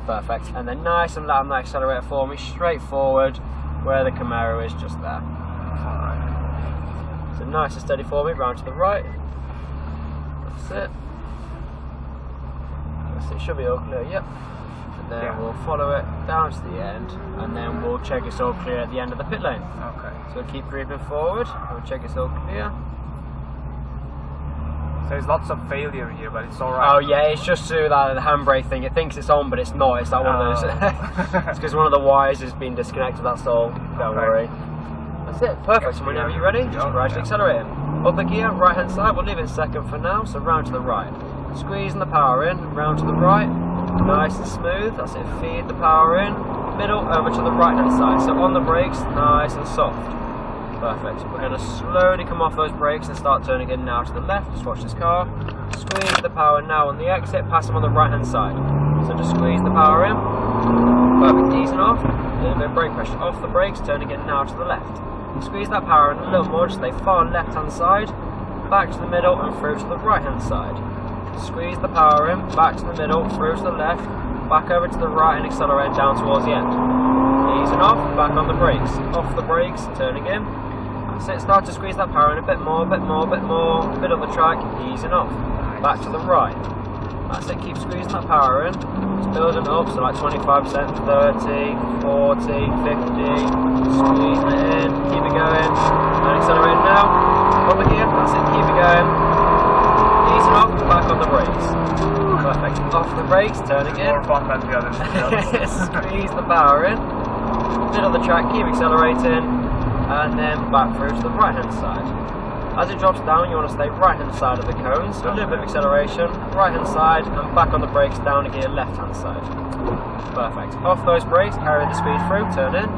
Perfect. And then nice and loud on the accelerator for me, straight forward, where the Camaro is, just there. Alright. So nice and steady for me, round to the right. That's it. It should be all clear, yep. And then we'll follow it down to the end, and then we'll check it's all clear at the end of the pit lane. Okay. So we'll keep creeping forward, we'll check it's all clear. So there's lots of failure here, but it's alright. Oh yeah, it's just through that the handbrake thing. It thinks it's on, but it's not. It's like one of those. It's because one of the wires has been disconnected, that's all. Don't worry. That's it, perfect. So whenever you're ready, just gradually accelerate. Other gear, right hand side, we'll leave it in second for now, so round to the right. Squeezing the power in, round to the right, nice and smooth, that's it, feed the power in, middle, over to the right hand side, so on the brakes, nice and soft. Perfect. We're going to slowly come off those brakes and start turning in now to the left, just watch this car. Squeeze the power now on the exit, pass them on the right hand side. So just squeeze the power in, perfect, easing off, a little bit of brake pressure off the brakes, turning in now to the left. Squeeze that power in a little more, just stay far left hand side, back to the middle and through to the right hand side. Squeeze the power in, back to the middle, through to the left, back over to the right and accelerate down towards the end. Easing off, back on the brakes. Off the brakes, turning in. That's it, start to squeeze that power in a bit more, middle of the track, easing off. Back to the right. That's it, keep squeezing that power in. It's building up, so like 25%, 30, 40, 50. Squeezing it in, keep it going. And accelerating now. Up again, that's it, keep it going. Easing off, back on the brakes. Perfect. Off the brakes, turning in. More fun than the others. Squeeze the power in. Middle of the track, keep accelerating. And then back through to the right hand side. As it drops down, you want to stay right hand side of the cones. So a little bit of acceleration, right hand side, and back on the brakes, down again, left hand side. Perfect. Off those brakes, carry the speed through, turn in.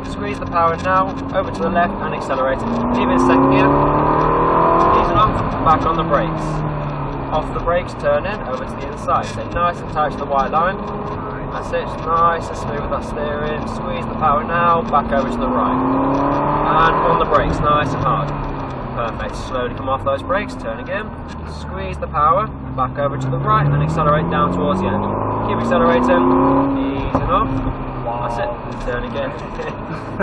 Squeeze the power now, over to the left, and accelerate. Leave it in second gear. Easing off, back on the brakes. Off the brakes, turn in, over to the inside. Stay nice and tight to the white line. That's it, nice and smooth with that steering. Squeeze the power now, back over to the right. And on the brakes, nice and hard. Perfect, slowly come off those brakes, turn again. Squeeze the power, back over to the right, and accelerate down towards the end. Keep accelerating, easing off. That's it, turn again.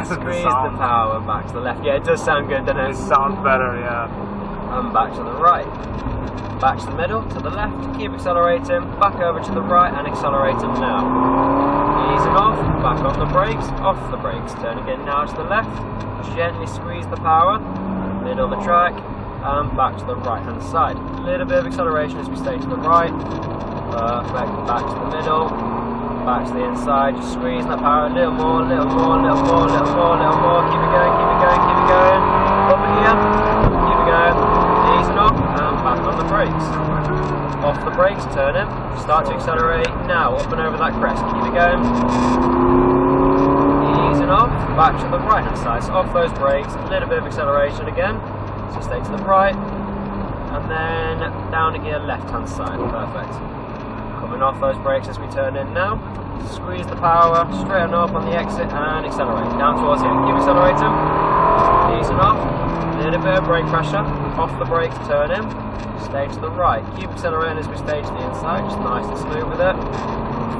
Squeeze the power, back to the left. Yeah, it does sound good, doesn't it? It sounds better, yeah. And back to the right. Back to the middle, to the left, keep accelerating, back over to the right and accelerating now. Easing off, back on the brakes, off the brakes, turn again now to the left, gently squeeze the power, middle of the track, and back to the right hand side. A little bit of acceleration as we stay to the right, perfect, back to the middle, back to the inside, just squeezing that power a little more, keep it going, keep it going, up again, keep it going, easing off, and back on the brakes. Off the brakes, turn in, start to accelerate now, up and over that crest, keep it going. Easing off, back to the right hand side, so off those brakes, a little bit of acceleration again, so stay to the right, and then down again, left hand side, perfect. Coming off those brakes as we turn in now, squeeze the power, straighten up on the exit and accelerate, down towards the end, keep accelerating, easing off. A little bit of brake pressure, off the brakes, turn in, stay to the right, keep accelerating as we stay to the inside, just nice and smooth with it.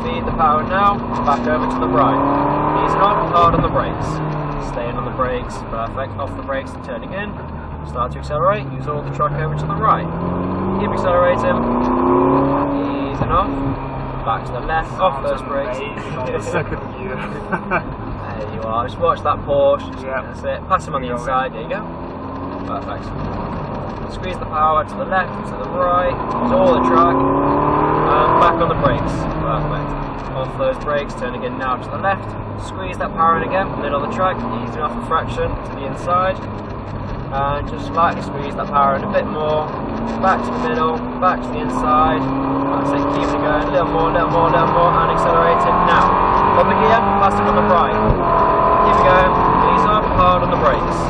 Feed the power now, back over to the right, easing off, hard on the brakes, staying on the brakes, perfect, off the brakes and turning in, start to accelerate, use all the truck over to the right, keep accelerating, easing off, back to the left, off those brakes. Second gear. There you are, just watch that Porsche, that's it, pass him on the inside, there you go. Perfect. Squeeze the power to the left, to the right, to all the track, and back on the brakes. Perfect. Off those brakes, turn again now to the left. Squeeze that power in again, middle of the track, easing off a fraction to the inside, and just slightly squeeze that power in a bit more. Back to the middle, back to the inside. That's it. Keep it going. A little more, and accelerating now. Up the gear, pass it on the right. Keep it going. Ease off, hard on the brakes.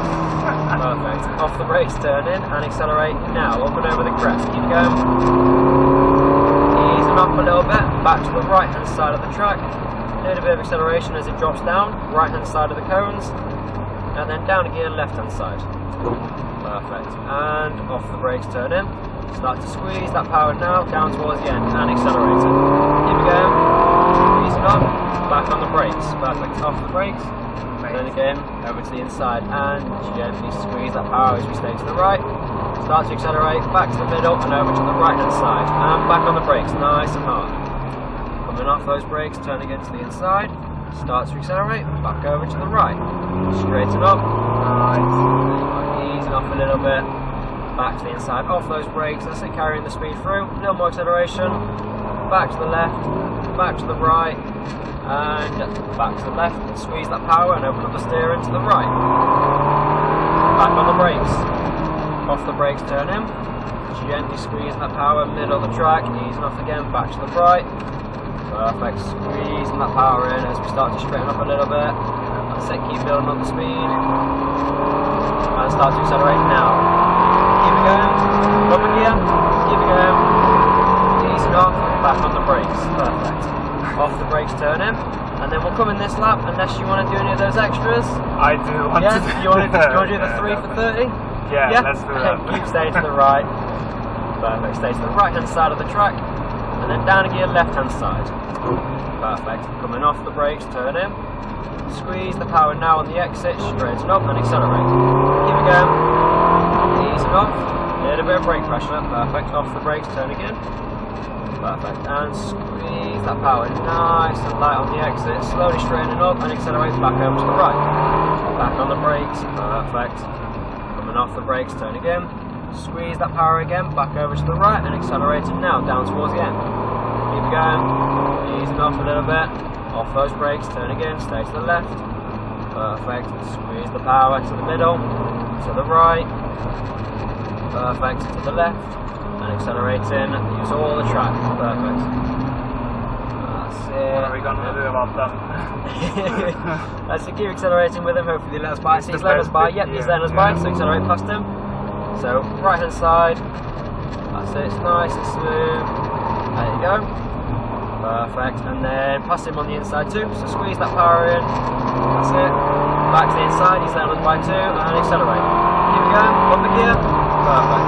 Perfect. Off the brakes, turn in and accelerate now. Up and over the crest. Keep going. Easing off a little bit. Back to the right hand side of the track. A little bit of acceleration as it drops down. Right hand side of the cones. And then down again, left hand side. Perfect. And off the brakes, turn in. Start to squeeze that power now. Down towards the end and accelerating. Keep it going. Easing off. the brakes. Perfect. Off the brakes. Turn again, over to the inside, and gently squeeze that power as we stay to the right. Start to accelerate, back to the middle, and over to the right hand side. And back on the brakes, nice and hard. Coming off those brakes, turn again to the inside. Start to accelerate, back over to the right. Straighten up. Nice. Easing off a little bit. Back to the inside, off those brakes. That's it, carrying the speed through. A little more acceleration. Back to the left, back to the right, and back to the left. Squeeze that power and open up the steering to the right. Back on the brakes. Off the brakes, turn in. Gently squeeze that power, middle of the track. Easing off again, back to the right. Perfect. Squeezing that power in as we start to straighten up a little bit. That's it, keep building up the speed. And start to accelerate now. Keep it going. Up again. Keep it going. Easing off, back on the brakes. Perfect. Off the brakes, turn in. And then we'll come in this lap, unless you want to do any of those extras. I do want to do you want to do the 3 for 30? Yeah, let's do that. Keep staying to the right. Perfect. Stay to the right hand side of the track. And then down a gear, left hand side. Perfect. Coming off the brakes, turn in. Squeeze the power now on the exit, straighten up and accelerate. Keep it going. Easing off. A little bit of brake pressure. Perfect. Off the brakes, turn again. Perfect. And squeeze that power nice and light on the exit. Slowly straightening up and accelerate back over to the right. Back on the brakes. Perfect. Coming off the brakes, turn again. Squeeze that power again, back over to the right and accelerating now, down towards the end. Keep it going, easing off a little bit. Off those brakes, turn again, stay to the left. Perfect, squeeze the power to the middle, to the right. Perfect, to the left. And accelerating, use all the track. Perfect. That's it. What are we going to do about them? That's it, keep accelerating with him, hopefully let us by. See, he's letting us by, yep, he's letting us by, so accelerate past him. So, right hand side, that's it, it's nice and smooth, there you go, perfect, and then pass him on the inside too, so squeeze that power in, that's it, back to the inside, he's letting us by too, and accelerate, keep it going, up the gear, perfect,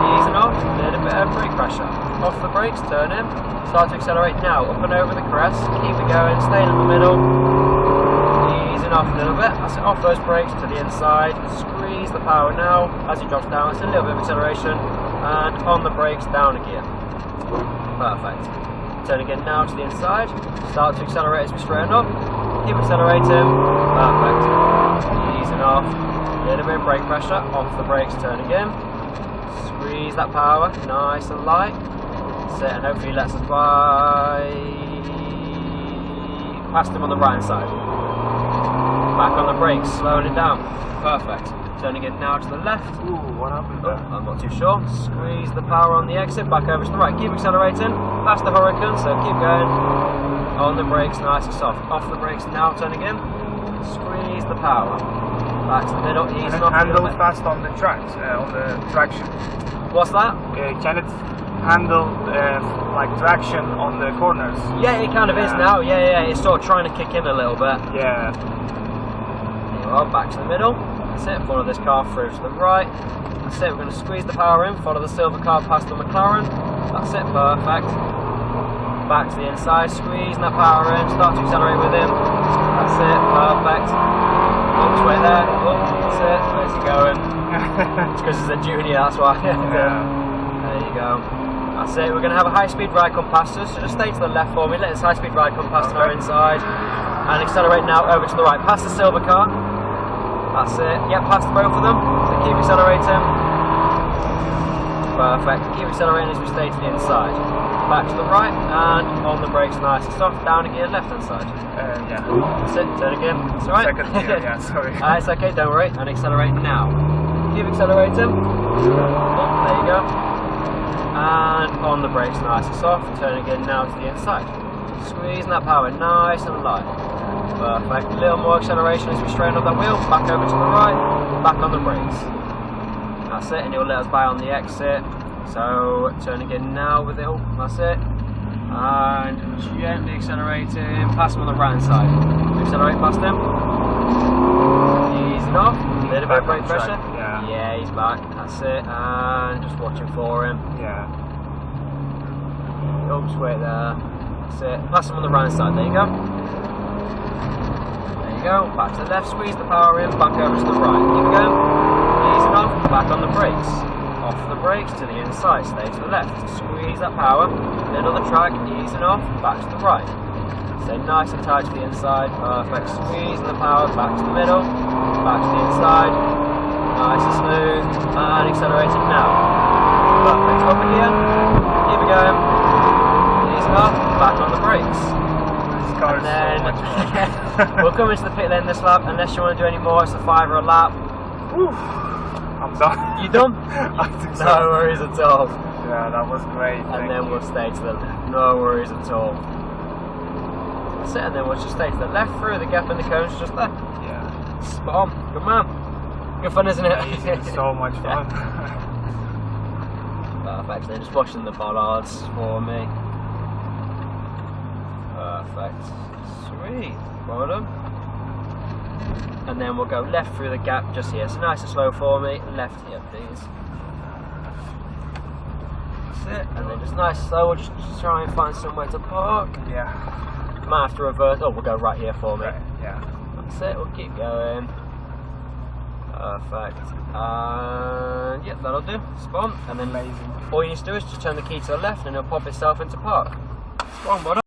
easing off, a little bit of brake pressure, off the brakes, turn in, start to accelerate now, up and over the crest, keep it going, staying in the middle, easing off a little bit, that's it, off those brakes to the inside, squeeze the power now, as he drops down, it's a little bit of acceleration, and on the brakes, down a gear. Perfect. Turn again now to the inside, start to accelerate as we straighten up, keep accelerating, perfect. Easing off, a little bit of brake pressure, off the brakes, turn again, squeeze that power, nice and light, sit and hopefully lets us by, past him on the right hand side. Back on the brakes, slowing it down. Perfect. Turning it now to the left. Ooh, what happened there? I'm not too sure. Squeeze the power on the exit, back over to the right. Keep accelerating, past the Hurricane, so keep going. On the brakes, nice and soft. Off the brakes now, turn again. Squeeze the power. Back to the middle, easing off. Handle fast on the tracks, on the traction. What's that? Can it handle like traction on the corners? Yeah, it kind of is now. Yeah, it's sort of trying to kick in a little bit. Yeah. There you are, back to the middle. That's it, follow this car through to the right. That's it, we're going to squeeze the power in, follow the silver car past the McLaren. That's it, perfect. Back to the inside, squeezing that power in, start to accelerate with him. That's it, perfect. Oops, wait there. Oh, that's it, where's he going? It's because he's a junior, that's why. Yeah. There you go. That's it, we're going to have a high-speed ride come past us, so just stay to the left for me, let this high-speed ride come past on our inside. And accelerate now over to the right, past the silver car. That's it, yep, past both of them, so keep accelerating. Perfect, keep accelerating as we stay to the inside. Back to the right, and on the brakes nice and soft, down a gear, left hand side. Yeah. That's it, turn again, it's alright. Second gear, yeah, sorry. It's okay, don't worry, and accelerate now. Keep accelerating. Oh, there you go. And on the brakes nice and soft, turn again now to the inside. Squeezing that power nice and light. Perfect, a little more acceleration as we straighten up that wheel, back over to the right, back on the brakes. That's it, and he'll let us by on the exit. So turn again now with it, that's it. And gently accelerating, past him on the right hand side. Accelerate past him. Easing off, a little bit of brake pressure. Yeah, he's back, that's it. And just watching for him. Yeah. Oops, wait there. That's it. Pass him on the right hand side, there you go. go. Back to the left, squeeze the power in, back over to the right. Keep going. Easing off, back on the brakes. Off the brakes to the inside, stay to the left. Squeeze that power, middle of the track, easing off, back to the right. Stay nice and tight to the inside, perfect. Squeezing the power, back to the middle, back to the inside. Nice and smooth, and accelerating now. Perfect, over here, keep it going. Easing off, back on the brakes. And then we'll come into the pit lane this lap, unless you want to do any more. It's a 5 a lap. Woo. I'm done. You done? I think so. No worries at all. Yeah, that was great. And then we'll stay to the left. No worries at all. That's it, and then we'll just stay to the left through the gap in the cones just there. Yeah. Spot on. Good man. Good fun, isn't it? So much fun. Perfect. They're just washing the bollards for me. Perfect. Sweet. Well done. And then we'll go left through the gap just here. So nice and slow for me. Left here, please. That's it. And then just nice and slow. We'll just try and find somewhere to park. Yeah. Might have to reverse. Oh, we'll go right here for me. Right. Yeah. That's it. We'll keep going. Perfect. And yeah, that'll do. Spot on. And then Amazing. all you need to do is just turn the key to the left and it'll pop itself into park. Spot on, well done.